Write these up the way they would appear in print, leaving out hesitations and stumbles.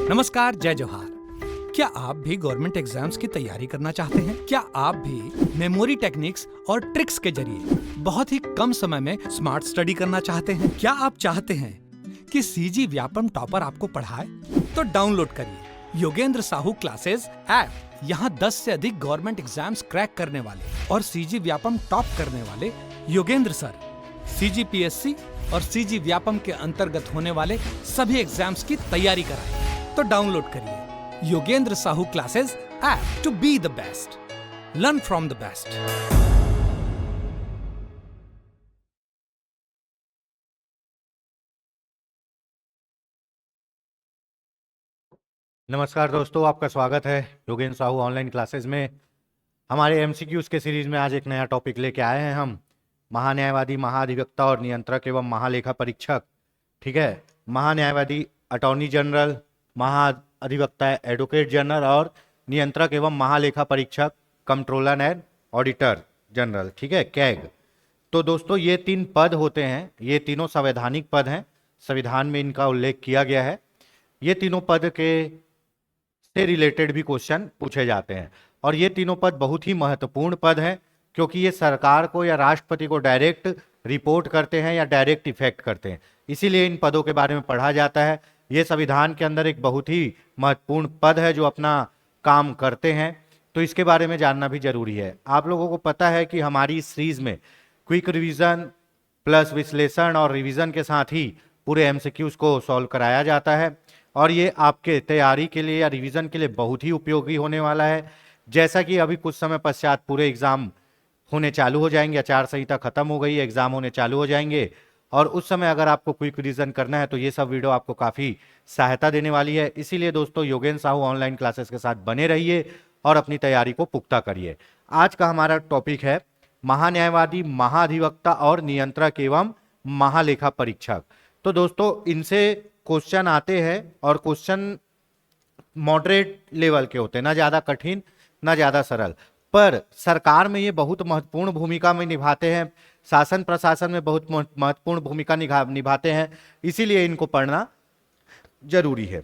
नमस्कार, जय जोहार। क्या आप भी गवर्नमेंट एग्जाम्स की तैयारी करना चाहते हैं? क्या आप भी मेमोरी टेक्निक्स और ट्रिक्स के जरिए बहुत ही कम समय में स्मार्ट स्टडी करना चाहते हैं? क्या आप चाहते हैं कि सीजी व्यापम टॉपर आपको पढ़ाए? तो डाउनलोड करिए योगेंद्र साहू क्लासेस ऐप। यहाँ 10 से अधिक गवर्नमेंट एग्जाम्स क्रैक करने वाले और सीजी व्यापम टॉप करने वाले योगेंद्र सर सीजीपीएससी और सीजी व्यापम के अंतर्गत होने वाले सभी एग्जाम्स की तैयारी कराएं। तो डाउनलोड करिए Yogendra Sahu classes app to be the best, learn from the best. नमस्कार दोस्तों, आपका स्वागत है योगेंद्र साहू ऑनलाइन क्लासेस में। हमारे एमसीक्यूज के सीरीज में आज एक नया टॉपिक लेके आए हैं हम, महान्यायवादी, महाधिवक्ता और नियंत्रक एवं महालेखा परीक्षक। ठीक है, महान्यायवादी अटॉर्नी जनरल, महाधिवक्ता एडवोकेट जनरल और नियंत्रक एवं महालेखा परीक्षक कंट्रोलर एंड ऑडिटर जनरल। ठीक है, कैग। तो दोस्तों ये 3 पद होते हैं, ये तीनों संवैधानिक पद हैं, संविधान में इनका उल्लेख किया गया है। ये तीनों पद के से रिलेटेड भी क्वेश्चन पूछे जाते हैं और ये तीनों पद बहुत ही महत्वपूर्ण पद हैं, क्योंकि ये सरकार को या राष्ट्रपति को डायरेक्ट रिपोर्ट करते हैं या डायरेक्ट इफेक्ट करते हैं, इसीलिए इन पदों के बारे में पढ़ा जाता है। ये संविधान के अंदर एक बहुत ही महत्वपूर्ण पद है जो अपना काम करते हैं, तो इसके बारे में जानना भी जरूरी है। आप लोगों को पता है कि हमारी इस सीरीज में क्विक रिवीजन प्लस विश्लेषण और रिवीजन के साथ ही पूरे एमसीक्यूज को सॉल्व कराया जाता है और ये आपके तैयारी के लिए या रिवीजन के लिए बहुत ही उपयोगी होने वाला है। जैसा कि अभी कुछ समय पश्चात पूरे एग्जाम होने चालू हो जाएंगे, आचार संहिता खत्म हो गई, एग्जाम होने चालू हो जाएंगे और उस समय अगर आपको क्विक रिवीजन करना है तो ये सब वीडियो आपको काफ़ी सहायता देने वाली है। इसीलिए दोस्तों योगेंद्र साहू ऑनलाइन क्लासेस के साथ बने रहिए और अपनी तैयारी को पुख्ता करिए। आज का हमारा टॉपिक है महान्यायवादी, महाधिवक्ता और नियंत्रक एवं महालेखा परीक्षक। तो दोस्तों इनसे क्वेश्चन आते हैं और क्वेश्चन मॉडरेट लेवल के होते हैं, ना ज़्यादा कठिन ना ज़्यादा सरल, पर सरकार में ये बहुत महत्वपूर्ण भूमिका में निभाते हैं, शासन प्रशासन में बहुत महत्वपूर्ण भूमिका निभाते हैं, इसीलिए इनको पढ़ना जरूरी है।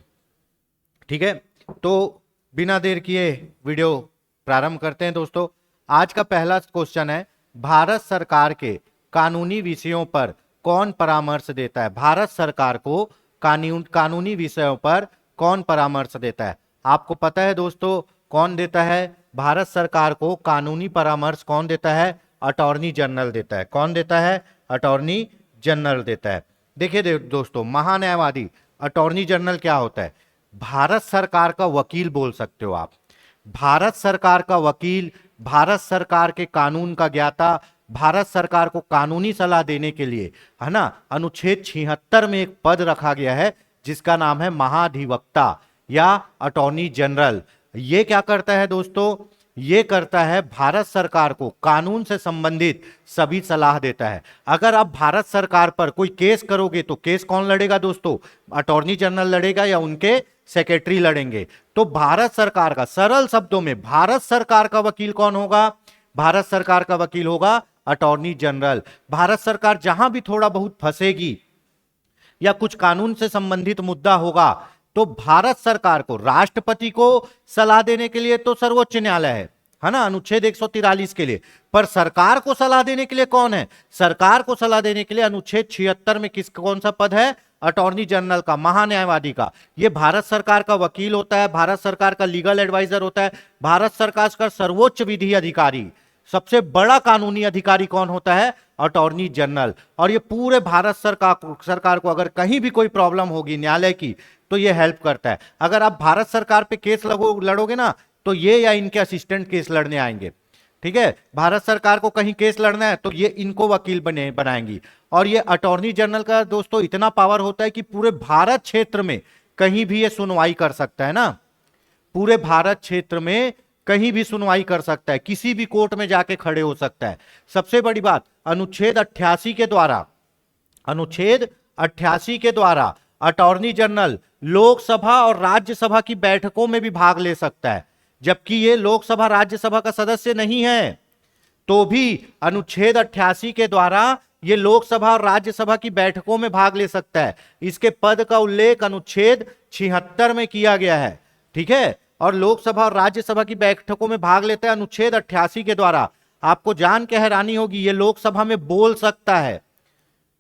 ठीक है, तो बिना देर किए वीडियो प्रारंभ करते हैं। दोस्तों आज का पहला क्वेश्चन है, भारत सरकार के कानूनी विषयों पर कौन परामर्श देता है? भारत सरकार को कानूनी विषयों पर कौन परामर्श देता है? आपको पता है दोस्तों कौन देता है? भारत सरकार को कानूनी परामर्श कौन देता है? अटॉर्नी जनरल देता है। कौन देता है? अटॉर्नी जनरल देता है। देखिए दोस्तों, महान्यायवादी अटॉर्नी जनरल क्या होता है? भारत सरकार का वकील बोल सकते हो आप। भारत सरकार का वकील, भारत सरकार के कानून का ज्ञाता, भारत सरकार को कानूनी सलाह देने के लिए, है ना, अनुच्छेद 76 में एक पद रखा गया है जिसका नाम है महाधिवक्ता या अटॉर्नी जनरल। ये क्या करता है दोस्तों? ये करता है भारत सरकार को कानून से संबंधित सभी सलाह देता है। अगर आप भारत सरकार पर कोई केस करोगे तो केस कौन लड़ेगा दोस्तों? अटॉर्नी जनरल लड़ेगा या उनके सेक्रेटरी लड़ेंगे? तो भारत सरकार का, सरल शब्दों में भारत सरकार का वकील कौन होगा? भारत सरकार का वकील होगा अटॉर्नी जनरल। भारत सरकार जहां भी थोड़ा बहुत फंसेगी या कुछ कानून से संबंधित मुद्दा होगा तो भारत सरकार को, राष्ट्रपति को सलाह देने के लिए तो सर्वोच्च न्यायालय है ना, अनुच्छेद 143 के लिए, पर सरकार को सलाह देने के लिए कौन है? सरकार को सलाह देने के लिए अनुच्छेद 76 में कौन सा पद है? अटॉर्नी जनरल का, महान्यायवादी का। यह भारत सरकार का वकील होता है, भारत सरकार का लीगल एडवाइजर होता है, भारत सरकार का सर्वोच्च विधि अधिकारी, सबसे बड़ा कानूनी अधिकारी कौन होता है? Attorney general. और ये पूरे भारत सरकार को अगर कहीं भी कोई प्रॉब्लम होगी न्यायालय की तो ये हेल्प करता है। अगर आप भारत सरकार पे केस लड़ोगे ना तो ये या इनके असिस्टेंट केस लड़ने आएंगे। ठीक है, भारत सरकार को कहीं केस लड़ना है तो ये इनको वकील बनाएंगी। और ये अटॉर्नी जनरल का दोस्तों इतना पावर होता है कि पूरे भारत क्षेत्र में कहीं भी ये सुनवाई कर सकता है ना, पूरे भारत क्षेत्र में कहीं भी सुनवाई कर सकता है, किसी भी कोर्ट में जाके खड़े हो सकता है। सबसे बड़ी बात, अनुच्छेद 88 के द्वारा अटॉर्नी जनरल लोकसभा और राज्यसभा की बैठकों में भी भाग ले सकता है, जबकि ये लोकसभा राज्यसभा का सदस्य नहीं है, तो भी अनुच्छेद 88 के द्वारा ये लोकसभा और राज्यसभा की बैठकों में भाग ले सकता है। इसके पद का उल्लेख अनुच्छेद 76 में किया गया है। ठीक है, और लोकसभा और राज्यसभा की बैठकों में भाग लेता है अनुच्छेद 88 के द्वारा। आपको जान के हैरानी होगी, ये लोकसभा में बोल सकता है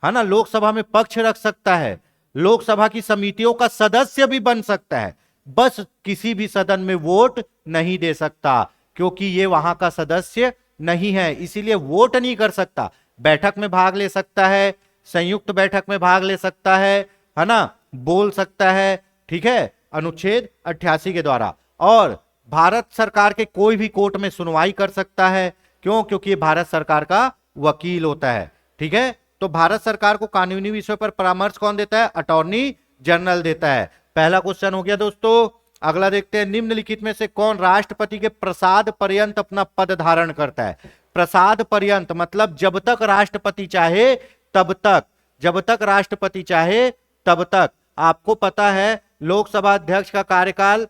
ना, लोकसभा में पक्ष रख सकता है, लोकसभा की समितियों का सदस्य भी बन सकता है, बस किसी भी सदन में वोट नहीं दे सकता, क्योंकि ये वहां का सदस्य नहीं है, इसीलिए वोट नहीं कर सकता। बैठक में भाग ले सकता है, संयुक्त बैठक में भाग ले सकता है ना, बोल सकता है। ठीक है, अनुच्छेद 88 के द्वारा। और भारत सरकार के कोई भी कोर्ट में सुनवाई कर सकता है। क्यों? क्योंकि ये भारत सरकार का वकील होता है। ठीक है, तो भारत सरकार को कानूनी विषयों पर परामर्श कौन देता है? अटॉर्नी जनरल देता है। पहला क्वेश्चन हो गया दोस्तों। अगला देखते हैं, निम्नलिखित में से कौन राष्ट्रपति के प्रसाद पर्यंत अपना पद धारण करता है? प्रसाद पर्यंत मतलब जब तक राष्ट्रपति चाहे तब तक, जब तक राष्ट्रपति चाहे तब तक। आपको पता है लोकसभा अध्यक्ष का कार्यकाल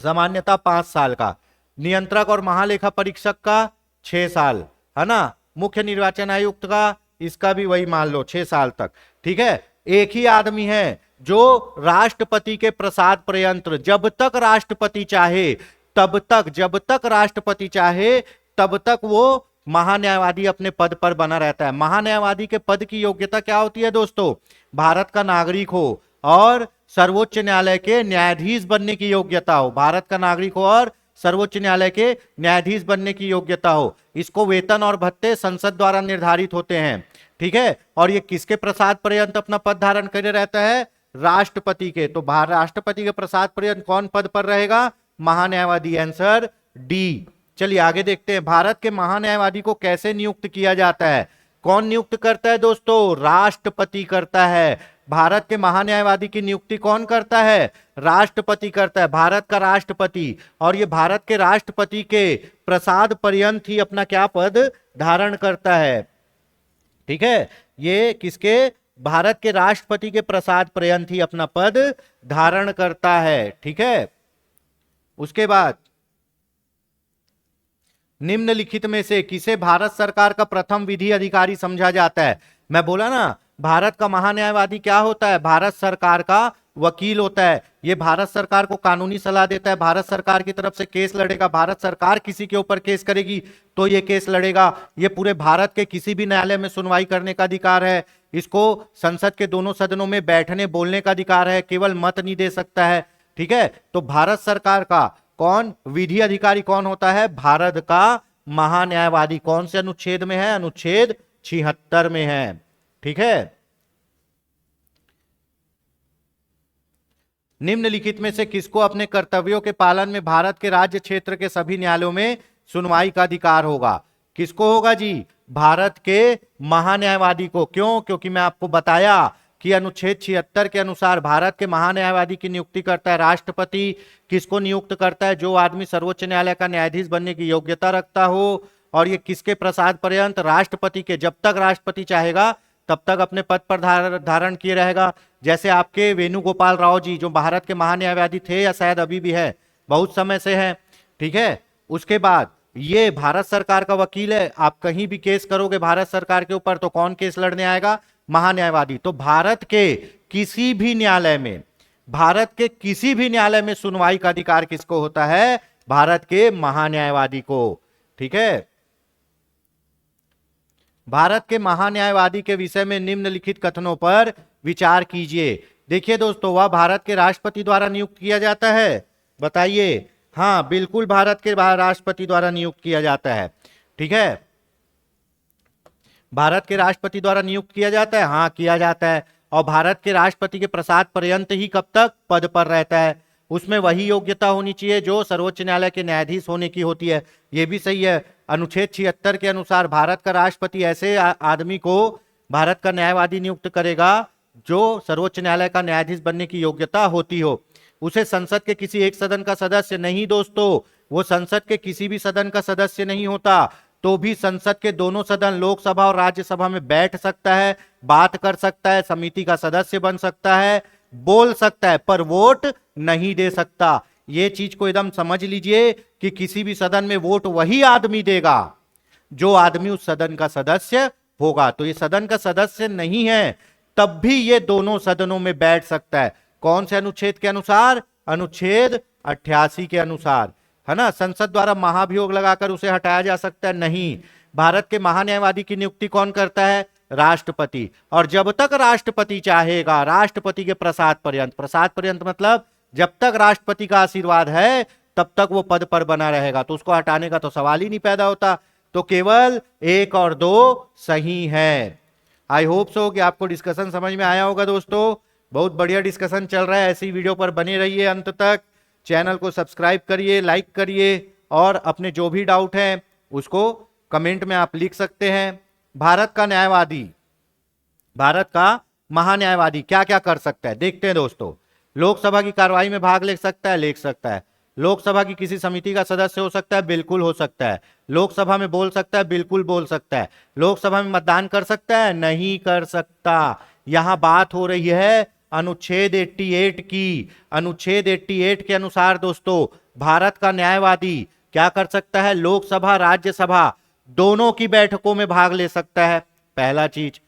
सामान्यतः 5 साल का, नियंत्रक और महालेखा परीक्षक का 6 साल, है ना, मुख्य निर्वाचन आयुक्त का इसका भी वही मान लो 6 साल तक। ठीक है, एक ही आदमी है जो राष्ट्रपति के प्रसाद पर्यंत, जब तक राष्ट्रपति चाहे तब तक, जब तक राष्ट्रपति चाहे तब तक वो महान्यायवादी अपने पद पर बना रहता है। महान्यायवादी के पद की योग्यता क्या होती है दोस्तों? भारत का नागरिक हो और सर्वोच्च न्यायालय के न्यायाधीश बनने की योग्यता हो। भारत का नागरिक हो और सर्वोच्च न्यायालय के न्यायाधीश बनने की योग्यता हो। इसको वेतन और भत्ते संसद द्वारा निर्धारित होते हैं। ठीक है, और ये किसके प्रसाद पर्यंत अपना पद धारण करे रहता है? राष्ट्रपति के। तो राष्ट्रपति के प्रसाद पर्यंत कौन पद पर रहेगा? महान्यायवादी। Answer D. चलिए आगे देखते हैं, भारत के महान्यायवादी को कैसे नियुक्त किया जाता है? कौन नियुक्त करता है दोस्तों? राष्ट्रपति करता है। भारत के महान्यायवादी की नियुक्ति कौन करता है? राष्ट्रपति करता है, भारत का राष्ट्रपति। और ये भारत के राष्ट्रपति के प्रसाद पर्यंत ही अपना क्या पद धारण करता है? ठीक है, ये किसके? भारत के राष्ट्रपति के प्रसाद पर्यंत ही अपना पद धारण करता है। ठीक है, उसके बाद निम्नलिखित में से किसे भारत सरकार का प्रथम विधि अधिकारी समझा जाता है? मैं बोला ना, भारत का महान्यायवादी क्या होता है? भारत सरकार का वकील होता है। ये भारत सरकार को कानूनी सलाह देता है, भारत सरकार की तरफ से केस लड़ेगा। भारत सरकार किसी के ऊपर केस करेगी तो ये केस लड़ेगा। ये पूरे भारत के किसी भी न्यायालय में सुनवाई करने का अधिकार है। इसको संसद के दोनों सदनों में बैठने बोलने का अधिकार है, केवल मत नहीं दे सकता है। ठीक है, तो भारत सरकार का कौन विधि अधिकारी कौन होता है? भारत का महान्यायवादी। कौन से अनुच्छेद में है? अनुच्छेद 76 में है। ठीक है, निम्नलिखित में से किसको अपने कर्तव्यों के पालन में भारत के राज्य क्षेत्र के सभी न्यायालयों में सुनवाई का अधिकार होगा? किसको होगा जी? भारत के महान्यायवादी को। क्यों? क्योंकि मैं आपको बताया कि अनुच्छेद 76 के अनुसार भारत के महान्यायवादी की नियुक्ति करता है राष्ट्रपति। किसको नियुक्त करता है? जो आदमी सर्वोच्च न्यायालय का न्यायाधीश बनने की योग्यता रखता हो। और ये किसके प्रसाद पर्यंत? राष्ट्रपति के। जब तक राष्ट्रपति चाहेगा तब तक अपने पद पर धारण किए रहेगा। जैसे आपके वेणुगोपाल राव जी जो भारत के महान्यायवादी थे या शायद अभी भी है, बहुत समय से हैं। ठीक है, उसके बाद ये भारत सरकार का वकील है। आप कहीं भी केस करोगे भारत सरकार के ऊपर तो कौन केस लड़ने आएगा? महान्यायवादी। तो भारत के किसी भी न्यायालय में, भारत के किसी भी न्यायालय में सुनवाई का अधिकार किसको होता है? भारत के महान्यायवादी को। ठीक है, भारत के महान्यायवादी के विषय में निम्नलिखित कथनों पर विचार कीजिए। देखिए दोस्तों, वह भारत के राष्ट्रपति द्वारा नियुक्त किया जाता है? बताइए। हाँ, बिल्कुल भारत के राष्ट्रपति द्वारा नियुक्त किया जाता है। ठीक है, भारत के राष्ट्रपति द्वारा नियुक्त किया जाता है। हाँ, किया जाता है। और भारत के राष्ट्रपति के प्रसाद पर्यंत ही कब तक पद पर रहता है? उसमें वही योग्यता होनी चाहिए जो सर्वोच्च न्यायालय के न्यायाधीश होने की होती है। यह भी सही है। अनुच्छेद 76 के अनुसार भारत का राष्ट्रपति ऐसे आदमी को भारत का न्यायवादी नियुक्त करेगा जो सर्वोच्च न्यायालय का न्यायाधीश बनने की योग्यता होती हो। उसे संसद के किसी एक सदन का सदस्य नहीं दोस्तों, वो संसद के किसी भी सदन का सदस्य नहीं होता, तो भी संसद के दोनों सदन लोकसभा और राज्यसभा में बैठ सकता है, बात कर सकता है, समिति का सदस्य बन सकता है, बोल सकता है, पर वोट नहीं दे सकता। ये चीज को एकदम समझ लीजिए कि किसी भी सदन में वोट वही आदमी देगा जो आदमी उस सदन का सदस्य होगा। तो ये सदन का सदस्य नहीं है, तब भी ये दोनों सदनों में बैठ सकता है। कौन से अनुच्छेद के अनुसार? अनुच्छेद 88 के अनुसार, है ना। संसद द्वारा महाभियोग लगाकर उसे हटाया जा सकता है? नहीं। भारत के महान्यायवादी की नियुक्ति कौन करता है? राष्ट्रपति। और जब तक राष्ट्रपति चाहेगा, राष्ट्रपति के प्रसाद पर्यंत, प्रसाद पर्यंत मतलब जब तक राष्ट्रपति का आशीर्वाद है तब तक वो पद पर बना रहेगा, तो उसको हटाने का तो सवाल ही नहीं पैदा होता। तो केवल 1 और 2 सही है। आई होप सो कि आपको डिस्कशन समझ में आया होगा दोस्तों। बहुत बढ़िया डिस्कशन चल रहा है, ऐसी वीडियो पर बने रहिए अंत तक। चैनल को सब्सक्राइब करिए, लाइक करिए, और अपने जो भी डाउट है उसको कमेंट में आप लिख सकते हैं। भारत का न्यायवादी, भारत का महान्यायवादी क्या क्या कर सकता है देखते हैं दोस्तों। लोकसभा की कार्रवाई में भाग ले सकता है? ले सकता है। लोकसभा की किसी समिति का सदस्य हो सकता है? बिल्कुल हो सकता है। लोकसभा में बोल सकता है? बिल्कुल बोल सकता है। लोकसभा में मतदान कर सकता है? नहीं कर सकता। यहां बात हो रही है अनुच्छेद 88 की। अनुच्छेद 88 के अनुसार दोस्तों भारत का न्यायवादी क्या कर सकता है? लोकसभा राज्यसभा दोनों की बैठकों में भाग ले सकता है, पहला चीज।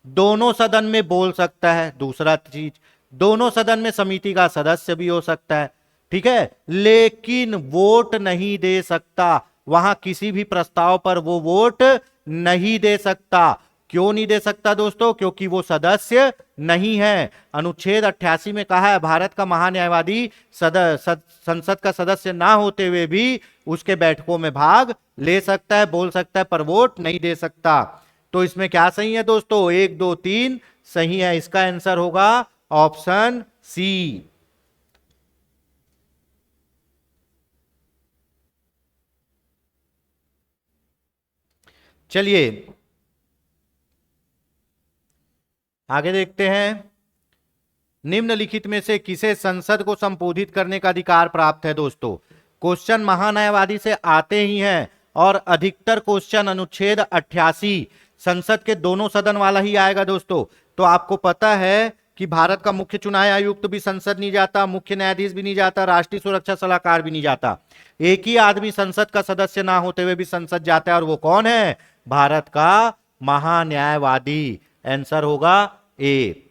दोनों सदन में बोल सकता है, दूसरा चीज। दोनों सदन में समिति का सदस्य भी हो सकता है, ठीक है, लेकिन वोट नहीं दे सकता। वहां किसी भी प्रस्ताव पर वो वोट नहीं दे सकता। क्यों नहीं दे सकता दोस्तों? क्योंकि वो सदस्य नहीं है। अनुच्छेद 88 में कहा है भारत का महान्यायवादी संसद का सदस्य ना होते हुए भी उसके बैठकों में भाग ले सकता है, बोल सकता है, पर वोट नहीं दे सकता। तो इसमें क्या सही है दोस्तों? 1 2 3 सही है। इसका आंसर होगा ऑप्शन सी। चलिए आगे देखते हैं। निम्नलिखित में से किसे संसद को संबोधित करने का अधिकार प्राप्त है दोस्तों? क्वेश्चन महान्यायवादी से आते ही हैं, और अधिकतर क्वेश्चन अनुच्छेद 88 संसद के दोनों सदन वाला ही आएगा दोस्तों। तो आपको पता है कि भारत का मुख्य चुनाव आयुक्त भी संसद नहीं जाता, मुख्य न्यायाधीश भी नहीं जाता, राष्ट्रीय सुरक्षा सलाहकार भी नहीं जाता। एक ही आदमी संसद का सदस्य ना होते हुए भी संसद जाता है, और वो कौन है? भारत का महान्यायवादी। आंसर होगा ए।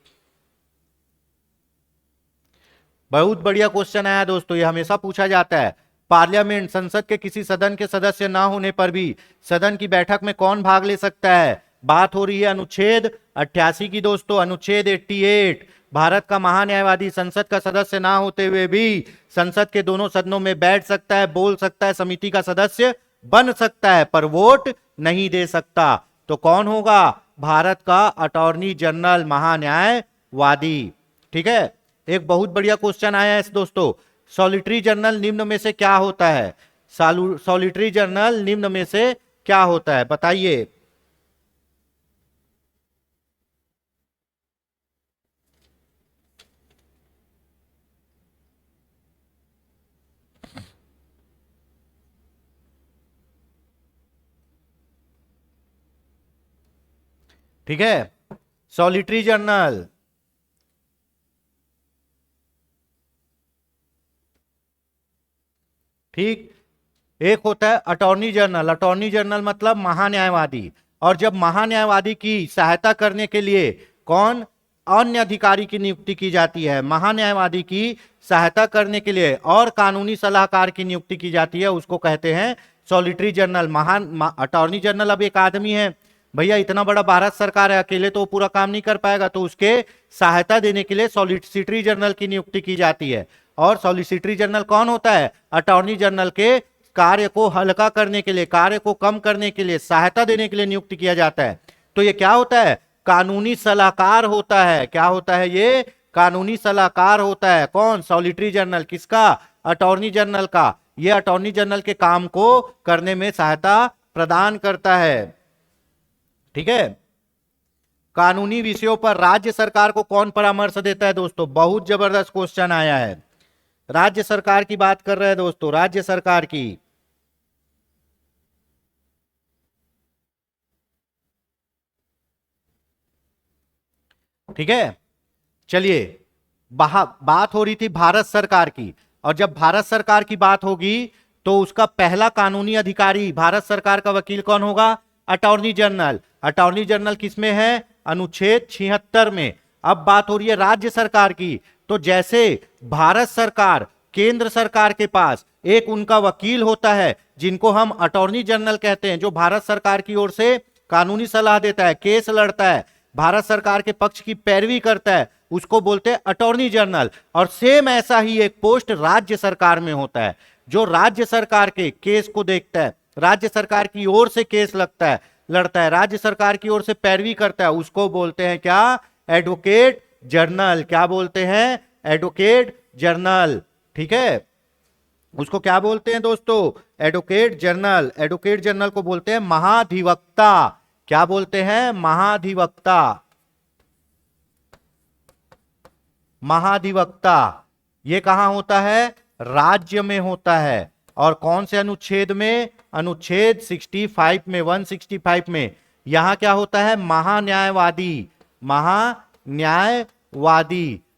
बहुत बढ़िया क्वेश्चन आया दोस्तों, ये हमेशा पूछा जाता है। पार्लियामेंट, संसद के किसी सदन के सदस्य ना होने पर भी सदन की बैठक में कौन भाग ले सकता है? बात हो रही है अनुच्छेद 88 की दोस्तों। अनुच्छेद 88, भारत का महान्यायवादी संसद का सदस्य ना होते हुए भी संसद के दोनों सदनों में बैठ सकता है, बोल सकता है, समिति का सदस्य बन सकता है, पर वोट नहीं दे सकता। तो कौन होगा? भारत का अटॉर्नी जनरल महान्यायवादी, ठीक है। एक बहुत बढ़िया क्वेश्चन आया है दोस्तों। सॉलिटरी जनरल निम्न में से क्या होता है? सॉलिटरी जनरल निम्न में से क्या होता है बताइए। ठीक है, सॉलिटरी जनरल ठीक। एक होता है अटॉर्नी जनरल। अटॉर्नी जनरल मतलब महान्यायवादी। और जब महान्यायवादी की सहायता करने के लिए कौन? अन्य अधिकारी की नियुक्ति की जाती है। महान्यायवादी की सहायता करने के लिए और कानूनी सलाहकार की नियुक्ति की जाती है, उसको कहते हैं सॉलिटरी जनरल। अटॉर्नी जनरल अब एक आदमी है भैया, इतना बड़ा भारत सरकार है, अकेले तो पूरा काम नहीं कर पाएगा, तो उसके सहायता देने के लिए सॉलिसिटरी जनरल की नियुक्ति की जाती है। और सॉलिसिटरी जनरल कौन होता है? अटॉर्नी जनरल के कार्य को हल्का करने के लिए, कार्य को कम करने के लिए, सहायता देने के लिए नियुक्त किया जाता है। तो ये क्या होता है? कानूनी सलाहकार होता है। क्या होता है ये? कानूनी सलाहकार होता है। कौन? Solitary general. किसका? अटॉर्नी जनरल का। ये अटॉर्नी जनरल के काम को करने में सहायता प्रदान करता है, ठीक है। कानूनी विषयों पर राज्य सरकार को कौन परामर्श देता है दोस्तों? बहुत जबरदस्त क्वेश्चन आया है। राज्य सरकार की बात कर रहे हैं दोस्तों, राज्य सरकार की। ठीक है, चलिए बात हो रही थी भारत सरकार की, और जब भारत सरकार की बात होगी तो उसका पहला कानूनी अधिकारी भारत सरकार का वकील कौन होगा? Attorney general. अटॉर्नी जनरल किसमें है? अनुच्छेद 76 में। अब बात हो रही है राज्य सरकार की। तो जैसे भारत सरकार केंद्र सरकार के पास एक उनका वकील होता है जिनको हम अटॉर्नी जनरल कहते हैं, जो भारत सरकार की ओर से कानूनी सलाह देता है, केस लड़ता है, भारत सरकार के पक्ष की पैरवी करता है, उसको बोलते हैं अटॉर्नी जनरल। और सेम ऐसा ही एक पोस्ट राज्य सरकार में होता है, जो राज्य सरकार के केस को देखता है, राज्य सरकार की ओर से केस लड़ता है, राज्य सरकार की ओर से पैरवी करता है, उसको बोलते हैं क्या? Advocate general. क्या बोलते हैं? Advocate general. ठीक है, उसको क्या बोलते हैं दोस्तों? Advocate general. एडवोकेट जनरल को बोलते हैं महाधिवक्ता। क्या बोलते हैं? महाधिवक्ता। महाधिवक्ता ये कहां होता है? राज्य में होता है। और कौन से अनुच्छेद में? अनुच्छेद 65 में, 165 में। यहां क्या होता है? महान्यायवादी। महान्यायवादी।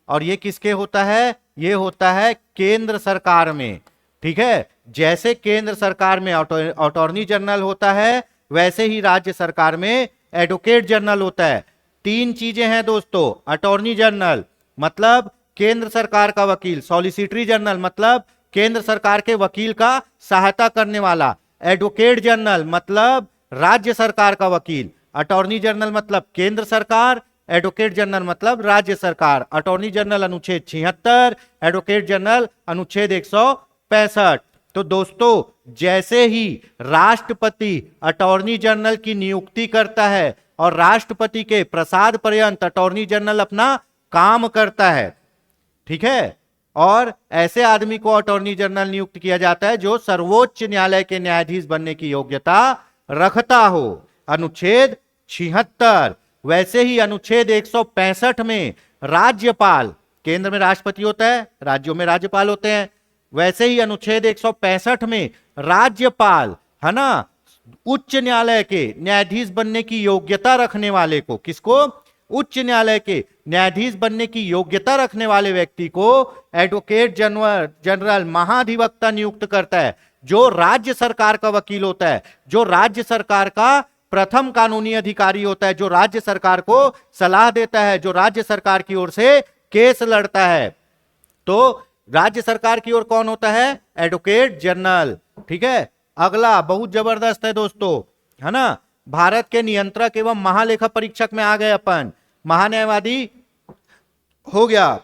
और ये किसके होता है? ये होता है केंद्र सरकार में। ठीक है, जैसे केंद्र सरकार में अटॉर्नी जनरल होता है, वैसे ही राज्य सरकार में एडवोकेट जनरल होता है। तीन चीजें हैं दोस्तों। अटॉर्नी जनरल मतलब केंद्र सरकार का वकील, सॉलिसिटरी जनरल मतलब केंद्र सरकार के वकील का सहायता करने वाला, एडवोकेट जनरल मतलब राज्य सरकार का वकील, अटॉर्नी जनरल मतलब केंद्र सरकार, एडवोकेट जनरल मतलब राज्य सरकार। अटॉर्नी जनरल अनुच्छेद 76, एडवोकेट जनरल अनुच्छेद 165। तो दोस्तों जैसे ही राष्ट्रपति अटॉर्नी जनरल की नियुक्ति करता है और राष्ट्रपति के प्रसाद पर्यंत अटॉर्नी जनरल अपना काम करता है, ठीक है, और ऐसे आदमी को अटॉर्नी जनरल नियुक्त किया जाता है जो सर्वोच्च न्यायालय के न्यायाधीश बनने की योग्यता रखता हो। अनुच्छेद 76। वैसे ही अनुच्छेद 165 में राज्यपाल, केंद्र में राष्ट्रपति होता है, राज्यों में राज्यपाल होते हैं, वैसे ही अनुच्छेद 165 में राज्यपाल, है ना, उच्च न्यायालय के न्यायाधीश बनने की योग्यता रखने वाले को, किसको? उच्च न्यायालय के न्यायाधीश बनने की योग्यता रखने वाले व्यक्ति को एडवोकेट जनरल महाधिवक्ता नियुक्त करता है, जो राज्य सरकार का वकील होता है, जो राज्य सरकार का प्रथम कानूनी अधिकारी होता है, जो राज्य सरकार को सलाह देता है, जो राज्य सरकार की ओर से केस लड़ता है। तो राज्य सरकार की ओर कौन होता है? Advocate general. ठीक है, अगला बहुत जबरदस्त है दोस्तों, है ना, भारत के नियंत्रक एवं महालेखा परीक्षक में आ गए अपन। महान्यायवादी हो गया,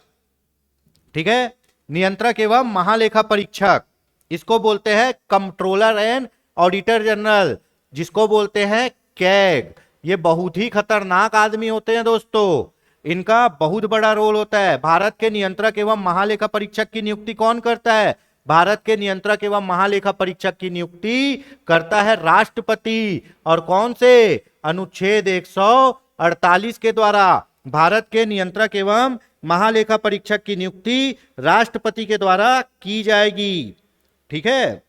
ठीक है, नियंत्रक एवं महालेखा परीक्षक, इसको बोलते हैं कंट्रोलर एंड ऑडिटर जनरल, जिसको बोलते हैं कैग। ये बहुत ही खतरनाक आदमी होते हैं दोस्तों, इनका बहुत बड़ा रोल होता है। भारत के नियंत्रक एवं महालेखा परीक्षक की नियुक्ति कौन करता है? भारत के नियंत्रक एवं महालेखा परीक्षक की नियुक्ति करता है राष्ट्रपति। और कौन से? अनुच्छेद 148 के द्वारा भारत के नियंत्रक एवं महालेखा परीक्षक की नियुक्ति राष्ट्रपति के द्वारा की जाएगी। ठीक है,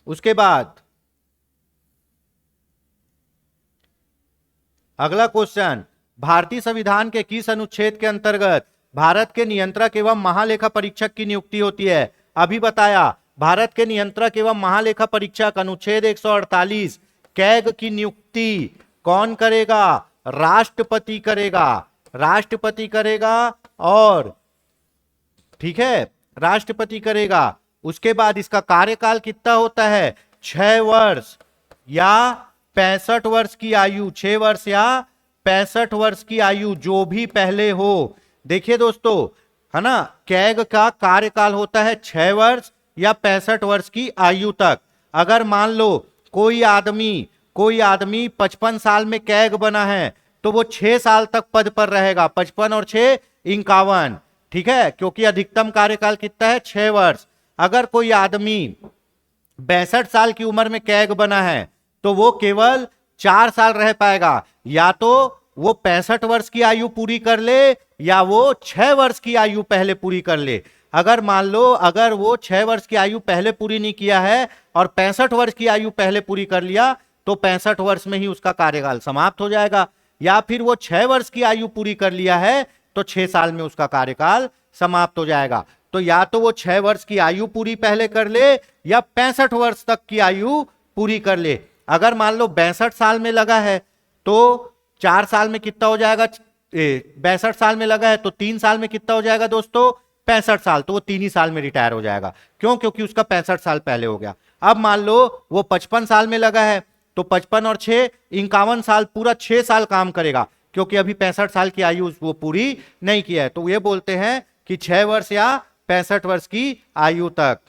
उसके बाद अगला क्वेश्चन, भारतीय संविधान के किस अनुच्छेद के अंतर्गत भारत के नियंत्रक एवं महालेखा परीक्षक की नियुक्ति होती है? अभी बताया, भारत के नियंत्रक एवं महालेखा परीक्षक अनुच्छेद 148, कैग की नियुक्ति कौन करेगा? राष्ट्रपति करेगा। राष्ट्रपति करेगा, और ठीक है, राष्ट्रपति करेगा। उसके बाद इसका कार्यकाल कितना होता है? 6 वर्ष या 65 वर्ष की आयु, 6 वर्ष या 65 वर्ष की आयु, जो भी पहले हो। देखिए दोस्तों, है ना, कैग का कार्यकाल होता है 6 वर्ष या 65 वर्ष की आयु तक। अगर मान लो कोई आदमी 55 साल में कैग बना है, तो वो 6 साल तक पद पर रहेगा, 55 और 6 51, ठीक है, क्योंकि अधिकतम कार्यकाल कितना है? 6 वर्ष। अगर कोई आदमी 62 साल की उम्र में कैग बना है, तो वो केवल 4 साल रह पाएगा, या तो वो 65 वर्ष की आयु पूरी कर ले या वो 6 वर्ष की आयु पहले पूरी कर ले। अगर मान लो अगर वो 6 वर्ष की आयु पहले पूरी नहीं किया है और 65 वर्ष की आयु पहले पूरी कर लिया, तो 65 वर्ष में ही उसका कार्यकाल समाप्त हो जाएगा। या फिर वो 6 वर्ष की आयु पूरी कर लिया है तो 6 साल में उसका कार्यकाल समाप्त हो जाएगा। तो या तो वो 6 वर्ष की आयु पूरी पहले कर ले या 65 वर्ष तक की आयु पूरी कर ले। अगर मान लो 62 साल में लगा है तो 4 साल में कितना हो जाएगा, 62 साल में लगा है तो 3 साल में कितना हो जाएगा दोस्तों, 65 साल, तो वो 3 ही साल में रिटायर हो जाएगा। क्यों? क्योंकि उसका 65 साल पहले हो गया। अब मान लो वो 55 साल में लगा है तो 55 और 6 51 साल, पूरा 6 साल काम करेगा, क्योंकि अभी 65 साल की आयु वो पूरी नहीं किया है। तो ये बोलते हैं कि 6 वर्ष या 65 वर्ष की आयु तक।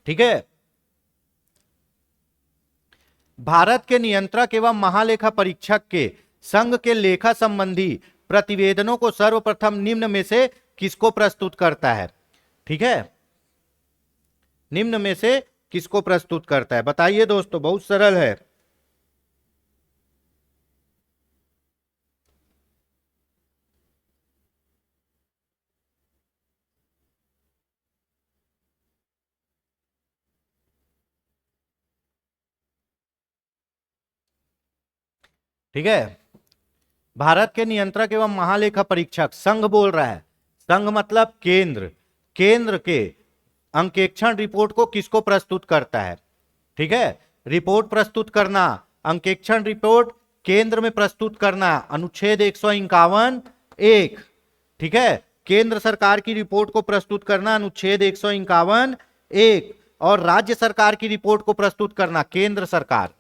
ठीक है। भारत के नियंत्रक एवं महालेखा परीक्षक के संघ के लेखा संबंधी प्रतिवेदनों को सर्वप्रथम निम्न में से किसको प्रस्तुत करता है? ठीक है, निम्न में से किसको प्रस्तुत करता है? बताइए दोस्तों, बहुत सरल है। ठीक है, भारत के नियंत्रक एवं महालेखा परीक्षक, संघ बोल रहा है, संघ मतलब केंद्र, केंद्र के अंकेक्षण रिपोर्ट को किसको प्रस्तुत करता है? ठीक है, रिपोर्ट प्रस्तुत करना, अंकेक्षण रिपोर्ट केंद्र में प्रस्तुत करना, अनुच्छेद 151 1। ठीक है, केंद्र सरकार की रिपोर्ट को प्रस्तुत करना, अनुच्छेद 151 1। और राज्य सरकार की रिपोर्ट को प्रस्तुत करना, केंद्र सरकार,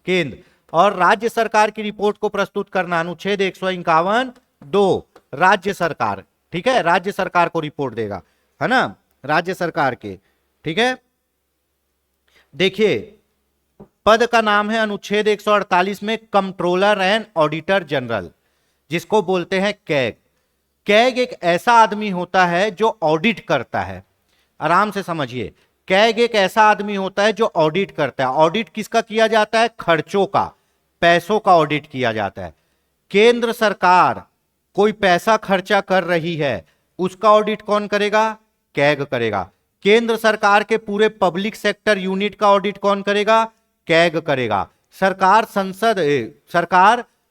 केंद्र और राज्य सरकार की रिपोर्ट को प्रस्तुत करना, अनुच्छेद 151 2, राज्य सरकार। ठीक है, राज्य सरकार को रिपोर्ट देगा, है ना, राज्य सरकार के। ठीक है, देखिए पद का नाम है अनुच्छेद 148 में कंट्रोलर एंड ऑडिटर जनरल, जिसको बोलते हैं कैग। कैग एक ऐसा आदमी होता है जो ऑडिट करता है, आराम से समझिए, कैग एक ऐसा आदमी होता है जो ऑडिट करता है। ऑडिट किसका किया जाता है? खर्चों का, पैसों का ऑडिट किया जाता है। केंद्र सरकार कोई पैसा खर्चा कर रही है, उसका ऑडिट कौन करेगा? कैग करेगा। केंद्र सरकार के पूरे पब्लिक सेक्टर यूनिट का ऑडिट कौन करेगा? कैग करेगा। सरकार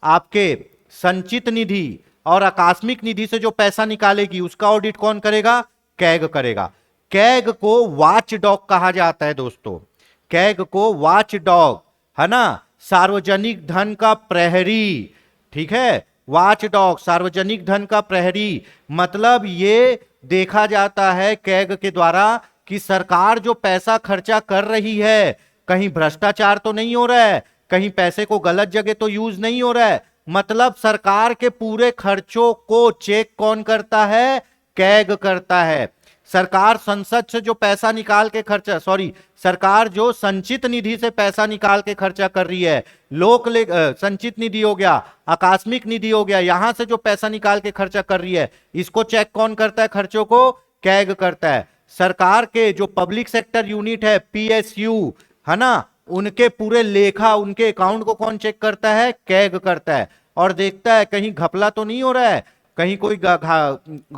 आपके संचित निधि और आकस्मिक निधि से जो पैसा निकालेगी उसका ऑडिट कौन करेगा? कैग करेगा। कैग को वॉच डॉग कहा जाता है दोस्तों, कैग को वॉच डॉग, है ना, सार्वजनिक धन का प्रहरी। ठीक है, वॉच डॉग, सार्वजनिक धन का प्रहरी, मतलब ये देखा जाता है कैग के द्वारा कि सरकार जो पैसा खर्चा कर रही है, कहीं भ्रष्टाचार तो नहीं हो रहा है, कहीं पैसे को गलत जगह तो यूज नहीं हो रहा है। मतलब सरकार के पूरे खर्चों को चेक कौन करता है? कैग करता है। सरकार संसद से जो पैसा निकाल के खर्चा, सरकार जो संचित निधि से पैसा निकाल के खर्चा कर रही है, संचित निधि हो गया, आकस्मिक निधि हो गया, यहां से जो पैसा निकाल के खर्चा कर रही है, इसको चेक कौन करता है? खर्चों को कैग करता है। सरकार के जो पब्लिक सेक्टर यूनिट है, पीएसयू, है ना, उनके पूरे लेखा, उनके अकाउंट को कौन चेक करता है? कैग करता है, और देखता है कहीं घपला तो नहीं हो रहा है, कहीं कोई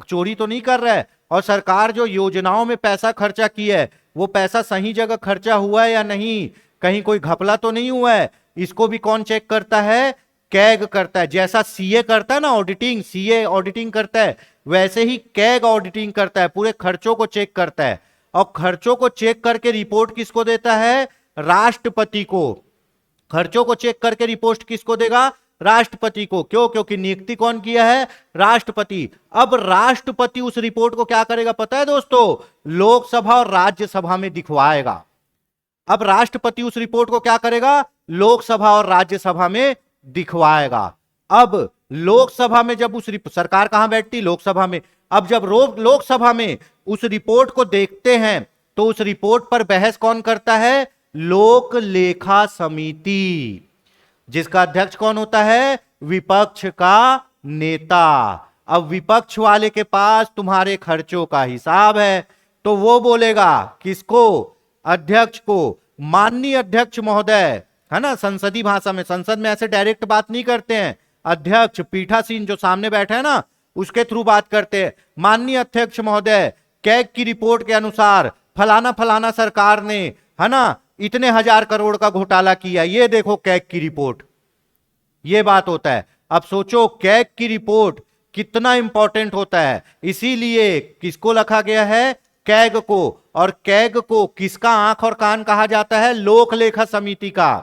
चोरी तो नहीं कर रहा है, और सरकार जो योजनाओं में पैसा खर्चा की है वो पैसा सही जगह खर्चा हुआ है या नहीं, कहीं कोई घपला तो नहीं हुआ है, इसको भी कौन चेक करता है? कैग करता है। जैसा सीए करता है ना ऑडिटिंग, सीए ऑडिटिंग करता है, वैसे ही कैग ऑडिटिंग करता है, पूरे खर्चों को चेक करता है, और खर्चों को चेक करके रिपोर्ट किसको देता है? राष्ट्रपति को। खर्चों को चेक करके रिपोर्ट किसको देगा? राष्ट्रपति को। क्यों? क्योंकि नियुक्ति कौन किया है? राष्ट्रपति। अब राष्ट्रपति उस रिपोर्ट को क्या करेगा पता है दोस्तों? लोकसभा और राज्यसभा में दिखवाएगा। अब राष्ट्रपति उस रिपोर्ट को क्या करेगा? लोकसभा और राज्यसभा में दिखवाएगा। अब लोकसभा में जब सरकार कहां बैठती? लोकसभा में। अब जब लोकसभा में उस रिपोर्ट को देखते हैं तो उस रिपोर्ट पर बहस कौन करता है? लोक लेखा समिति, जिसका अध्यक्ष कौन होता है? विपक्ष का नेता। अब विपक्ष वाले के पास तुम्हारे खर्चों का हिसाब है, तो वो बोलेगा किसको? अध्यक्ष को, माननीय अध्यक्ष महोदय, है ना, संसदीय भाषा में, संसद में ऐसे डायरेक्ट बात नहीं करते हैं, अध्यक्ष पीठासीन जो सामने बैठे हैं ना, उसके थ्रू बात करते हैं। माननीय अध्यक्ष महोदय, कैग की रिपोर्ट के अनुसार फलाना फलाना सरकार ने, है ना, इतने 1000 करोड़ का घोटाला किया, ये देखो कैग की रिपोर्ट, ये बात होता है। अब सोचो कैग की रिपोर्ट कितना इंपॉर्टेंट होता है, इसीलिए किसको रखा गया है? कैग को। और कैग को किसका आंख और कान कहा जाता है? लोक लेखा समिति का।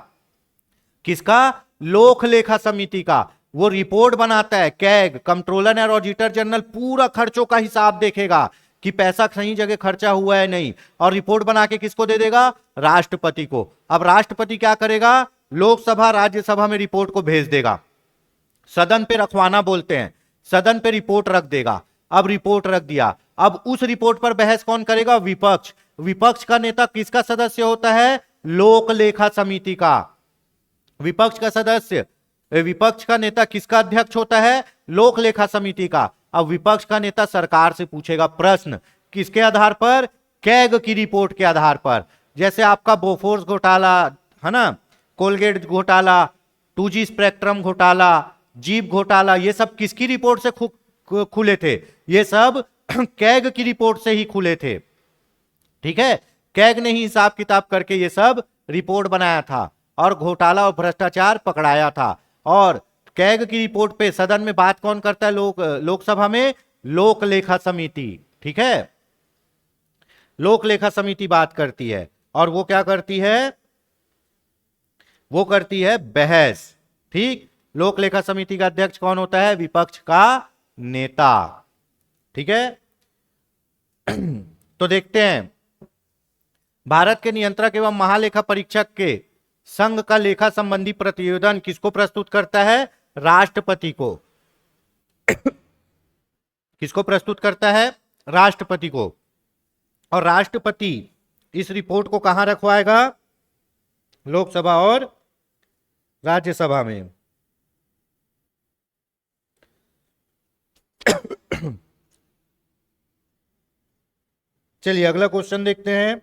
किसका? लोक लेखा समिति का। वो रिपोर्ट बनाता है। कैग, कंट्रोलर और ऑडिटर जनरल, पूरा खर्चों का हिसाब देखेगा कि पैसा सही जगह खर्चा हुआ है नहीं, और रिपोर्ट बना के किसको दे देगा? राष्ट्रपति को। अब राष्ट्रपति क्या करेगा? लोकसभा राज्यसभा में रिपोर्ट को भेज देगा। सदन पे रखवाना बोलते हैं, सदन पे रिपोर्ट रख देगा। अब रिपोर्ट रख दिया, अब उस रिपोर्ट पर बहस कौन करेगा? विपक्ष। विपक्ष का नेता किसका सदस्य होता है? लोक लेखा समिति का। विपक्ष का सदस्य, विपक्ष का नेता किसका अध्यक्ष होता है? लोक लेखा समिति का। अब विपक्ष का नेता सरकार से पूछेगा प्रश्न, किसके आधार पर? कैग की रिपोर्ट के आधार पर। जैसे आपका बोफोर्स घोटाला है ना, कोलगेट घोटाला, 2G स्पेक्ट्रम घोटाला, जीप घोटाला, ये सब किसकी रिपोर्ट से खुले थे? ये सब कैग की रिपोर्ट से ही खुले थे। ठीक है, कैग ने ही हिसाब किताब करके ये सब रिपोर्ट बनाया था और घोटाला और भ्रष्टाचार पकड़ाया था। और कैग की रिपोर्ट पे सदन में बात कौन करता है? लोकसभा में लोक लेखा समिति। ठीक है, लोक लेखा समिति बात करती है, और वो क्या करती है? वो करती है बहस। ठीक, लोक लेखा समिति का अध्यक्ष कौन होता है? विपक्ष का नेता। ठीक है, तो देखते हैं, भारत के नियंत्रक एवं महालेखा परीक्षक के संघ का लेखा संबंधी प्रतिवेदन किसको प्रस्तुत करता है? राष्ट्रपति को। किसको प्रस्तुत करता है? राष्ट्रपति को। और राष्ट्रपति इस रिपोर्ट को कहां रखवाएगा? लोकसभा और राज्यसभा में। चलिए अगला क्वेश्चन देखते हैं।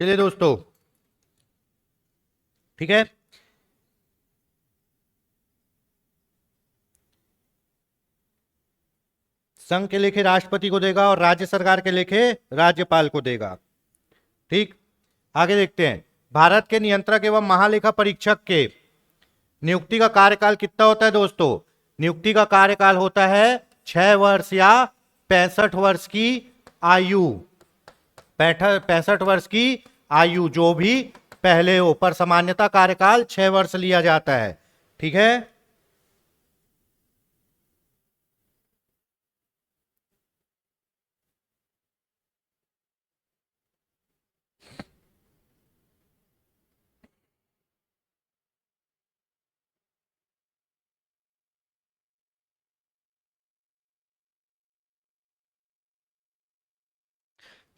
चलिए दोस्तों, ठीक है, संघ के लेखे राष्ट्रपति को देगा और राज्य सरकार के लेखे राज्यपाल को देगा। ठीक, आगे देखते हैं। भारत के नियंत्रक एवं महालेखा परीक्षक के नियुक्ति का कार्यकाल कितना होता है दोस्तों? नियुक्ति का कार्यकाल होता है 6 वर्ष या 65 वर्ष की आयु। 65 वर्ष की आयु, जो भी पहले हो, पर सामान्यतः कार्यकाल 6 वर्ष लिया जाता है। ठीक है,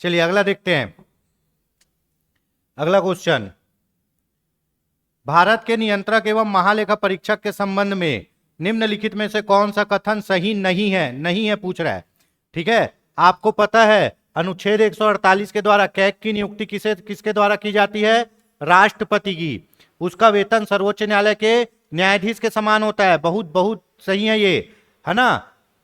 चलिए अगला देखते हैं। अगला क्वेश्चन, भारत के नियंत्रक एवं महालेखा परीक्षक के संबंध में निम्नलिखित में से कौन सा कथन सही नहीं है? नहीं है पूछ रहा है। ठीक है, आपको पता है अनुच्छेद 148 के द्वारा कैग की नियुक्ति किसके द्वारा की जाती है? राष्ट्रपति की। उसका वेतन सर्वोच्च न्यायालय के न्यायाधीश के समान होता है। बहुत बहुत सही है ये, है ना।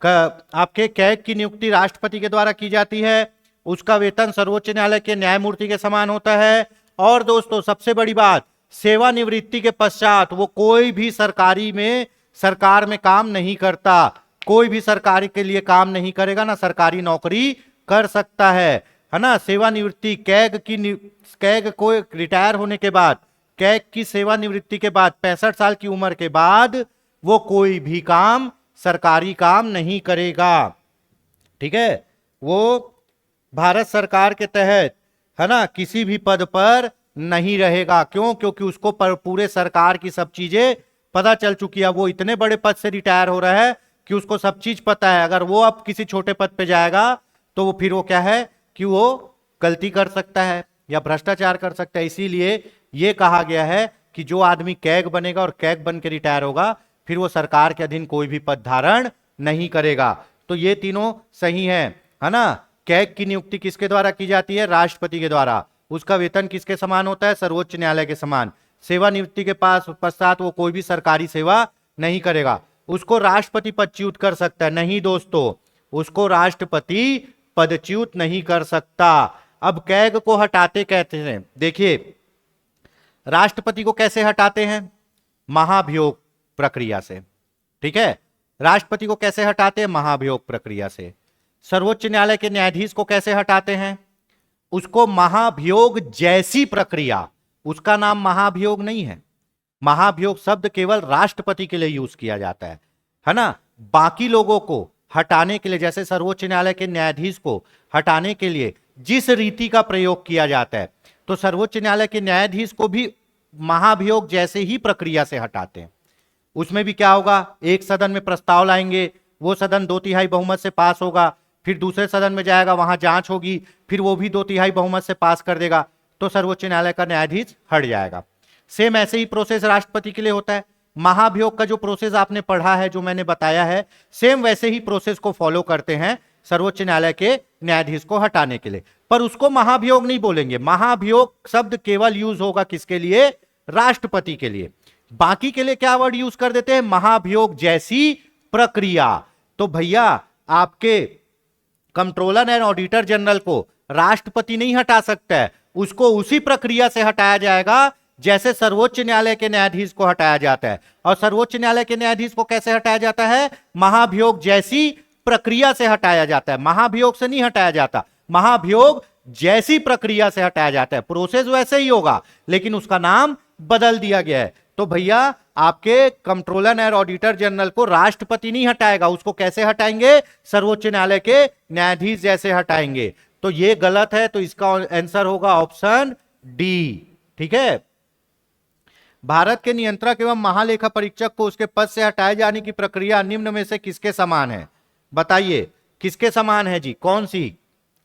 आपके कैग की नियुक्ति राष्ट्रपति के द्वारा की जाती है, उसका वेतन सर्वोच्च न्यायालय के न्यायमूर्ति के समान होता है। और दोस्तों सबसे बड़ी बात, सेवानिवृत्ति के पश्चात वो कोई भी सरकार में काम नहीं करता। कोई भी सरकारी के लिए काम नहीं करेगा, ना सरकारी नौकरी कर सकता है ना। सेवानिवृत्ति कैग को रिटायर होने के बाद, कैग की सेवानिवृत्ति के बाद 65 साल की उम्र के बाद वो कोई भी काम, सरकारी काम नहीं करेगा। ठीक है, वो भारत सरकार के तहत, है ना, किसी भी पद पर नहीं रहेगा। क्यों? क्योंकि उसको पूरे सरकार की सब चीजें पता चल चुकी है। वो इतने बड़े पद से रिटायर हो रहा है कि उसको सब चीज पता है। अगर वो अब किसी छोटे पद पे जाएगा तो वो फिर वो क्या है कि वो गलती कर सकता है या भ्रष्टाचार कर सकता है। इसीलिए ये कहा गया है कि जो आदमी कैग बनेगा और कैग बन के रिटायर होगा, फिर वो सरकार के अधीन कोई भी पद धारण नहीं करेगा। तो ये तीनों सही है ना। कैग की नियुक्ति किसके द्वारा की जाती है? राष्ट्रपति के द्वारा। उसका वेतन किसके समान होता है? सर्वोच्च न्यायालय के समान। सेवानिवृत्ति के पश्चात वो कोई भी सरकारी सेवा नहीं करेगा। उसको राष्ट्रपति पदच्युत कर सकता है? नहीं दोस्तों, उसको राष्ट्रपति पदच्युत नहीं कर सकता। अब कैग को हटाते कहते हैं, देखिए राष्ट्रपति को कैसे हटाते हैं? महाभियोग प्रक्रिया से। ठीक है, राष्ट्रपति को कैसे हटाते हैं? महाभियोग प्रक्रिया से। सर्वोच्च न्यायालय के न्यायाधीश को कैसे हटाते हैं? उसको महाभियोग जैसी प्रक्रिया, उसका नाम महाभियोग नहीं है। महाभियोग शब्द केवल राष्ट्रपति के लिए यूज किया जाता है ना। बाकी लोगों को हटाने के लिए, जैसे सर्वोच्च न्यायालय के न्यायाधीश को हटाने के लिए जिस रीति का प्रयोग किया जाता है, तो सर्वोच्च न्यायालय के न्यायाधीश को भी महाभियोग जैसे ही प्रक्रिया से हटाते हैं। उसमें भी क्या होगा? एक सदन में प्रस्ताव लाएंगे, वो सदन 2/3 बहुमत से पास होगा, फिर दूसरे सदन में जाएगा, वहां जांच होगी, फिर वो भी 2/3 बहुमत से पास कर देगा, तो सर्वोच्च न्यायालय का न्यायाधीश हट जाएगा। सेम ऐसे ही प्रोसेस राष्ट्रपति के लिए होता है। महाभियोग का जो प्रोसेस आपने पढ़ा है, जो मैंने बताया है, सेम वैसे ही प्रोसेस को फॉलो करते हैं सर्वोच्च न्यायालय के न्यायाधीश को हटाने के लिए। पर उसको महाभियोग नहीं बोलेंगे। महाभियोग शब्द केवल यूज होगा किसके लिए? राष्ट्रपति के लिए। बाकी के लिए क्या वर्ड यूज कर देते हैं? महाभियोग जैसी प्रक्रिया। तो भैया आपके कंट्रोलर एंड ऑडिटर जनरल को राष्ट्रपति नहीं हटा सकता है, उसको उसी प्रक्रिया से हटाया जाएगा जैसे सर्वोच्च न्यायालय के न्यायाधीश को हटाया जाता है। और सर्वोच्च न्यायालय के न्यायाधीश को कैसे हटाया जाता है? महाभियोग जैसी प्रक्रिया से हटाया जाता है। महाभियोग से नहीं हटाया जाता, महाभियोग जैसी प्रक्रिया से हटाया जाता है। प्रोसेस वैसे ही होगा, लेकिन उसका नाम बदल दिया गया है। तो भैया आपके कंट्रोलर एंड ऑडिटर जनरल को राष्ट्रपति नहीं हटाएगा, उसको कैसे हटाएंगे? सर्वोच्च न्यायालय के न्यायाधीश जैसे हटाएंगे। तो ये गलत है, तो इसका आंसर होगा ऑप्शन डी। ठीक है, भारत के नियंत्रक एवं महालेखा परीक्षक को उसके पद से हटाए जाने की प्रक्रिया निम्न में से किसके समान है? बताइए किसके समान है जी? कौन सी?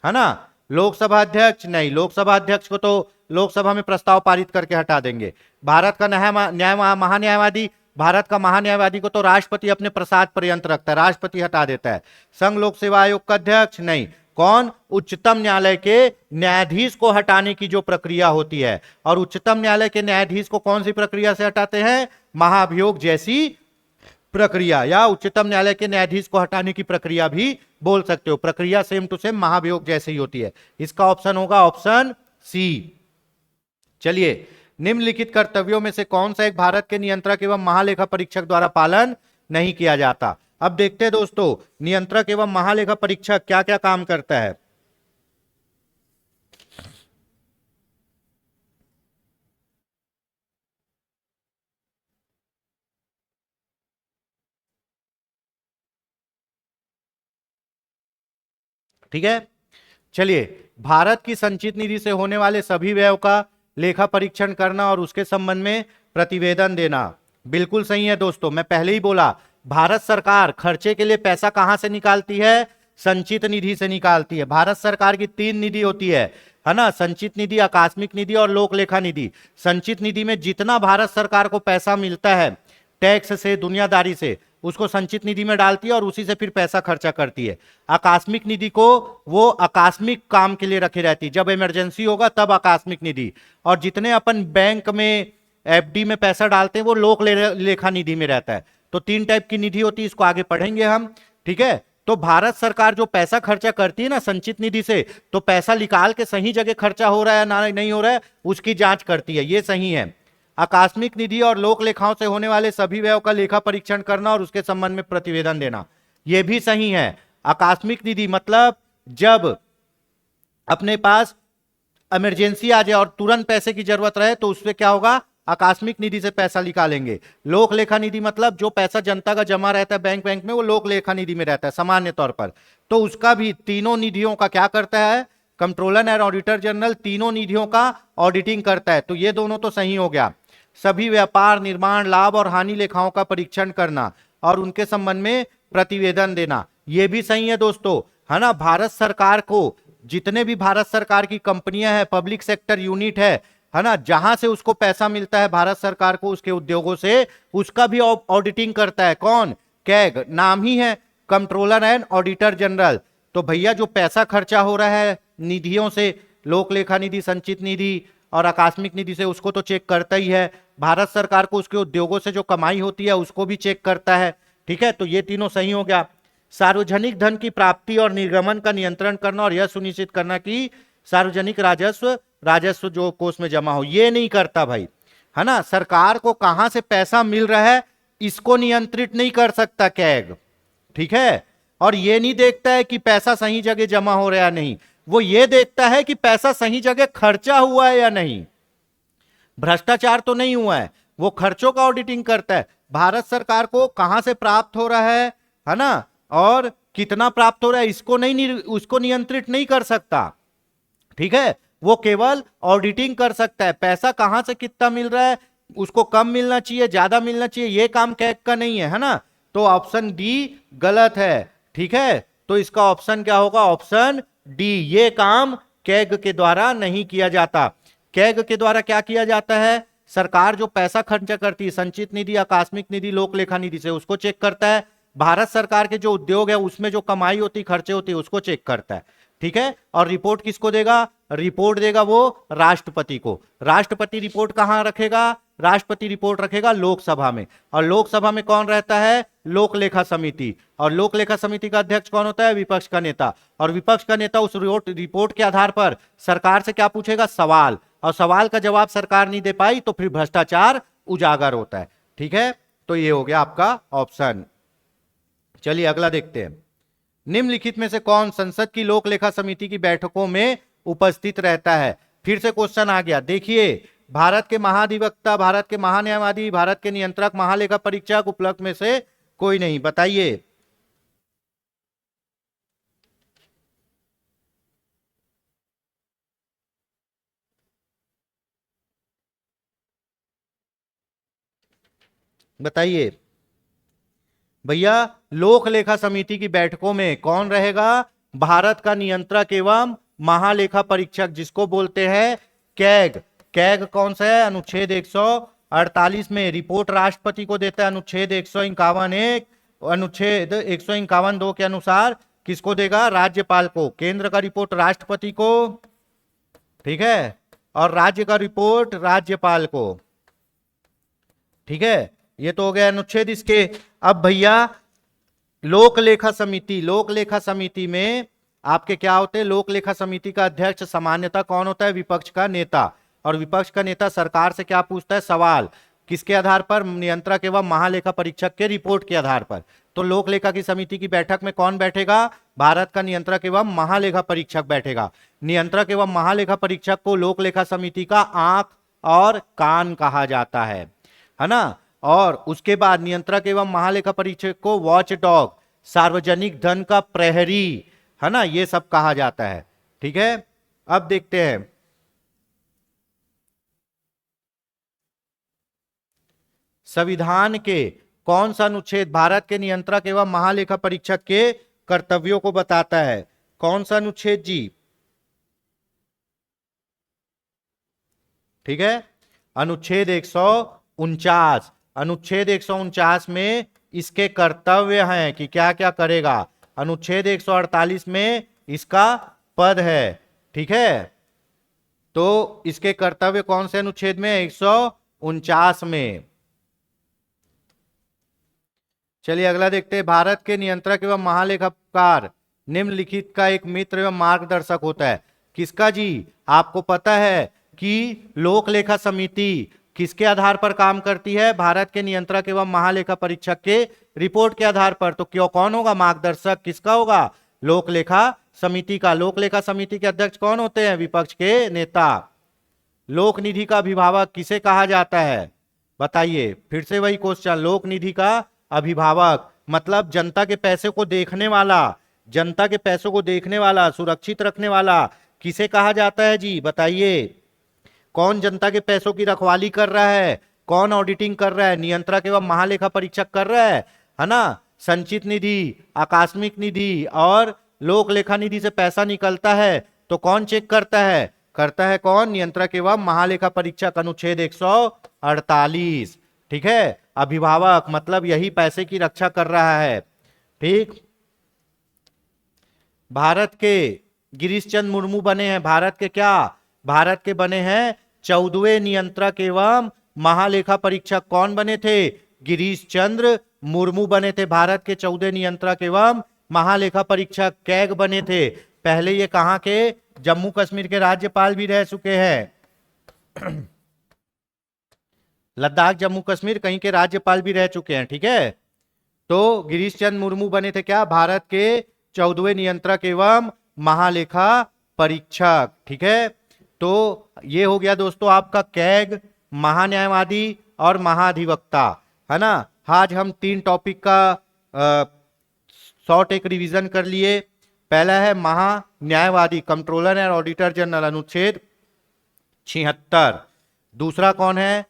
है ना, लोकसभा अध्यक्ष? नहीं, लोकसभा अध्यक्ष को तो लोकसभा में प्रस्ताव पारित करके हटा देंगे। भारत का महान्यायवादी, भारत का महान्यायवादी को तो राष्ट्रपति अपने प्रसाद पर्यंत रखता है, राष्ट्रपति हटा देता है। संघ लोक सेवा आयोग का अध्यक्ष? नहीं। कौन? उच्चतम न्यायालय के न्यायाधीश को हटाने की जो प्रक्रिया होती है। और उच्चतम न्यायालय के न्यायाधीश को कौन सी प्रक्रिया से हटाते हैं? महाभियोग जैसी प्रक्रिया, या उच्चतम न्यायालय के न्यायाधीश को हटाने की प्रक्रिया भी बोल सकते हो। प्रक्रिया सेम टू सेम महाभियोग जैसे ही होती है। इसका ऑप्शन होगा ऑप्शन सी। चलिए, निम्नलिखित कर्तव्यों में से कौन सा एक भारत के नियंत्रक एवं महालेखा परीक्षक द्वारा पालन नहीं किया जाता? अब देखते हैं दोस्तों, नियंत्रक एवं महालेखा परीक्षक क्या क्या काम करता है। ठीक है, चलिए, भारत की संचित निधि से होने वाले सभी व्ययों का लेखा परीक्षण करना और उसके संबंध में प्रतिवेदन देना। बिल्कुल सही है दोस्तों, मैं पहले ही बोला, भारत सरकार खर्चे के लिए पैसा कहां से निकालती है? संचित निधि से निकालती है। भारत सरकार की 3 निधि होती है ना, संचित निधि, आकस्मिक निधि और लोक लेखा निधि। संचित निधि में जितना भारत सरकार को पैसा मिलता है टैक्स से, दुनियादारी से, उसको संचित निधि में डालती है और उसी से फिर पैसा खर्चा करती है। आकस्मिक निधि को वो आकस्मिक काम के लिए रखी रहती है, जब इमरजेंसी होगा तब आकस्मिक निधि। और जितने अपन बैंक में एफडी में पैसा डालते हैं वो लोक लेखा निधि में रहता है। तो 3 टाइप की निधि होती है, इसको आगे पढ़ेंगे हम। ठीक है, तो भारत सरकार जो पैसा खर्चा करती है ना संचित निधि से, तो पैसा निकाल के सही जगह खर्चा हो रहा है ना नहीं हो रहा है उसकी जांच करती है, ये सही है। आकस्मिक निधि और लोक लेखाओं से होने वाले सभी व्ययों का लेखा परीक्षण करना और उसके संबंध में प्रतिवेदन देना, यह भी सही है। आकस्मिक निधि मतलब जब अपने पास इमरजेंसी आ जाए और तुरंत पैसे की जरूरत रहे तो उससे क्या होगा? आकस्मिक निधि से पैसा निकालेंगे। लोक लेखा निधि मतलब जो पैसा जनता का जमा रहता है बैंक में, वो लोक लेखा निधि में रहता है सामान्य तौर पर। तो उसका भी तीनों निधियों का क्या करता है? कंट्रोलर एंड ऑडिटर जनरल तीनों निधियों का ऑडिटिंग करता है। तो ये दोनों तो सही हो गया। सभी व्यापार, निर्माण, लाभ और हानि लेखाओं का परीक्षण करना और उनके संबंध में प्रतिवेदन देना, ये भी सही है दोस्तों, है ना। भारत सरकार को जितने भी भारत सरकार की कंपनियां हैं, पब्लिक सेक्टर यूनिट है ना, जहां से उसको पैसा मिलता है भारत सरकार को उसके उद्योगों से, उसका भी ऑडिटिंग करता है कौन? कैग। नाम ही है कंट्रोलर एंड ऑडिटर जनरल। तो भैया जो पैसा खर्चा हो रहा है निधियों से, लोक लेखा निधि, संचित निधि और आकस्मिक निधि से, उसको तो चेक करता ही है। भारत सरकार को उसके उद्योगों से जो कमाई होती है उसको भी चेक करता है। ठीक है, तो ये तीनों सही हो गया। सार्वजनिक धन की प्राप्ति और निर्गमन का नियंत्रण करना और यह सुनिश्चित करना कि सार्वजनिक राजस्व जो कोष में जमा हो, ये नहीं करता भाई, है ना। सरकार को कहां से पैसा मिल रहा है इसको नियंत्रित नहीं कर सकता कैग, ठीक है। और ये नहीं देखता है कि पैसा सही जगह जमा हो रहा है नहीं, वो ये देखता है कि पैसा सही जगह खर्चा हुआ है या नहीं, भ्रष्टाचार तो नहीं हुआ है। वो खर्चों का ऑडिटिंग करता है। भारत सरकार को कहां से प्राप्त हो रहा है ना, और कितना प्राप्त हो रहा है उसको नियंत्रित नहीं कर सकता, ठीक है। वो केवल ऑडिटिंग कर सकता है। पैसा कहां से कितना मिल रहा है, उसको कम मिलना चाहिए, ज्यादा मिलना चाहिए, ये काम कैग का नहीं है ना। तो ऑप्शन डी गलत है, ठीक है। तो इसका ऑप्शन क्या होगा? ऑप्शन डी, ये काम कैग के द्वारा नहीं किया जाता। कैग के द्वारा क्या किया जाता है? सरकार जो पैसा खर्चा करती है संचित निधि, आकस्मिक निधि, लोक लेखा निधि से, उसको चेक करता है। भारत सरकार के जो उद्योग है उसमें जो कमाई होती, खर्चे होती है, उसको चेक करता है, ठीक है। और रिपोर्ट किसको देगा? रिपोर्ट देगा वो राष्ट्रपति को। राष्ट्रपति रिपोर्ट कहां रखेगा? राष्ट्रपति रिपोर्ट रखेगा लोकसभा में। और लोकसभा में कौन रहता है? लोक लेखा समिति। और लोक लेखा समिति का अध्यक्ष कौन होता है? विपक्ष का नेता। और विपक्ष का नेता उस रिपोर्ट के आधार पर सरकार से क्या पूछेगा? सवाल। और सवाल का जवाब सरकार नहीं दे पाई तो फिर भ्रष्टाचार उजागर होता है, ठीक है। तो ये हो गया आपका ऑप्शन। चलिए अगला देखते हैं। निम्नलिखित में से कौन संसद की लोक लेखा समिति की बैठकों में उपस्थित रहता है? फिर से क्वेश्चन आ गया। देखिए, भारत के महाधिवक्ता, भारत के महान्यायवादी, भारत के नियंत्रक, महालेखा परीक्षक, उपलब्ध में से कोई नहीं, बताइए। बताइए भैया, लोक लेखा समिति की बैठकों में कौन रहेगा? भारत का नियंत्रक एवं महालेखा परीक्षक, जिसको बोलते हैं कैग। कैग कौन सा है? अनुच्छेद 148 में रिपोर्ट राष्ट्रपति को देता है। अनुच्छेद 151(1), अनुच्छेद 151(2) के अनुसार किसको देगा? राज्यपाल को। केंद्र का रिपोर्ट राष्ट्रपति को, ठीक है, और राज्य का रिपोर्ट राज्यपाल को, ठीक है। ये तो हो गया अनुच्छेद इसके। अब भैया लोक लेखा समिति में आपके क्या होते हैं? लोक लेखा समिति का अध्यक्ष सामान्यतः कौन होता है? विपक्ष का नेता। और विपक्ष का नेता सरकार से क्या पूछता है? सवाल। किसके आधार पर? नियंत्रक एवं महालेखा परीक्षक के रिपोर्ट के आधार पर। तो लोक लेखा की समिति की बैठक में कौन बैठेगा? भारत का नियंत्रक एवं महालेखा परीक्षक बैठेगा। नियंत्रक एवं महालेखा परीक्षक को लोक लेखा समिति का आंख और कान कहा जाता है ना। और उसके बाद नियंत्रक एवं महालेखा परीक्षक को वॉच डॉग, सार्वजनिक धन का प्रहरी, है ना, ये सब कहा जाता है, ठीक है। अब देखते हैं संविधान के कौन सा अनुच्छेद भारत के नियंत्रक एवं महालेखा परीक्षक के कर्तव्यों को बताता है? कौन सा अनुच्छेद जी? ठीक है, अनुच्छेद 149। अनुच्छेद 149 में इसके कर्तव्य हैं कि क्या क्या करेगा। अनुच्छेद 148 में इसका पद है, ठीक है। तो इसके कर्तव्य कौन से अनुच्छेद में? 149 में। चलिए अगला देखते हैं। भारत के नियंत्रक एवं महालेखाकार निम्नलिखित का एक मित्र एवं मार्गदर्शक होता है। किसका जी? आपको पता है कि लोक लेखा समिति किसके आधार पर काम करती है? भारत के नियंत्रक एवं महालेखा परीक्षक के रिपोर्ट के आधार पर। तो क्यों कौन होगा मार्गदर्शक? किसका होगा? लोक लेखा समिति का। लोक लेखा समिति के अध्यक्ष कौन होते हैं? विपक्ष के नेता। लोक निधि का अभिभावक किसे कहा जाता है? बताइए। फिर से वही क्वेश्चन, लोक निधि का अभिभावक मतलब जनता के पैसे को देखने वाला, जनता के पैसों को देखने वाला, सुरक्षित रखने वाला किसे कहा जाता है जी, बताइए। कौन जनता के पैसों की रखवाली कर रहा है, कौन ऑडिटिंग कर रहा है, नियंत्रक एवं महालेखा परीक्षक कर रहा है ना। संचित निधि, आकस्मिक निधि और लोक लेखा निधि से पैसा निकलता है तो कौन चेक करता है, करता है कौन, नियंत्रक एवं महालेखा परीक्षक, अनुच्छेद 148। ठीक है, अभिभावक मतलब यही पैसे की रक्षा कर रहा है। ठीक, भारत के गिरीश चंद्र मुर्मू बने हैं, भारत के क्या, भारत के बने हैं 14वें नियंत्रक एवं महालेखा परीक्षक। कौन बने थे, गिरीश चंद्र मुर्मू बने थे, भारत के 14 नियंत्रक एवं महालेखा परीक्षक। कैग बने थे, पहले ये कहां के, जम्मू कश्मीर के राज्यपाल भी रह चुके हैं। लद्दाख जम्मू कश्मीर कहीं के राज्यपाल भी रह चुके हैं। ठीक है, तो गिरीश चंद्र मुर्मू बने थे क्या, भारत के 14वें नियंत्रक एवं महालेखा परीक्षक। ठीक है, तो ये हो गया दोस्तों आपका कैग, महान्यायवादी और महाधिवक्ता, है ना। आज हम 3 टॉपिक का शॉर्ट एक रिवीजन कर लिए। पहला है महान्यायवादी, कंट्रोलर एंड ऑडिटर जनरल, अनुच्छेद 76। दूसरा कौन है,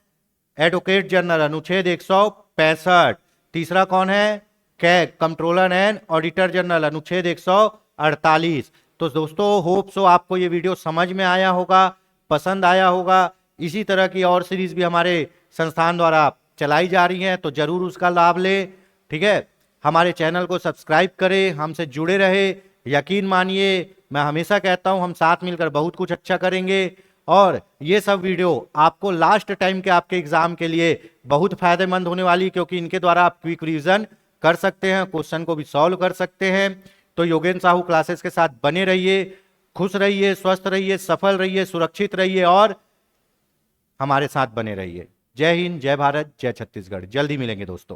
एडवोकेट जनरल, अनुच्छेद 165। तीसरा कौन है, CAG, controller and auditor general, अनुच्छेद 148। तो दोस्तों होप सो आपको ये वीडियो समझ में आया होगा, पसंद आया होगा। इसी तरह की और सीरीज भी हमारे संस्थान द्वारा चलाई जा रही हैं, तो जरूर उसका लाभ लें। ठीक है, हमारे चैनल को सब्सक्राइब करें, हमसे जुड़े रहे। यकीन मानिए, मैं हमेशा कहता हूं हम साथ मिलकर बहुत कुछ अच्छा करेंगे। और ये सब वीडियो आपको लास्ट टाइम के आपके एग्जाम के लिए बहुत फायदेमंद होने वाली, क्योंकि इनके द्वारा आप क्विक रिवीजन कर सकते हैं, क्वेश्चन को भी सॉल्व कर सकते हैं। तो योगेंद्र साहू क्लासेस के साथ बने रहिए, खुश रहिए, स्वस्थ रहिए, सफल रहिए, सुरक्षित रहिए और हमारे साथ बने रहिए। जय हिंद, जय भारत, जय छत्तीसगढ़। जल्दी मिलेंगे दोस्तों।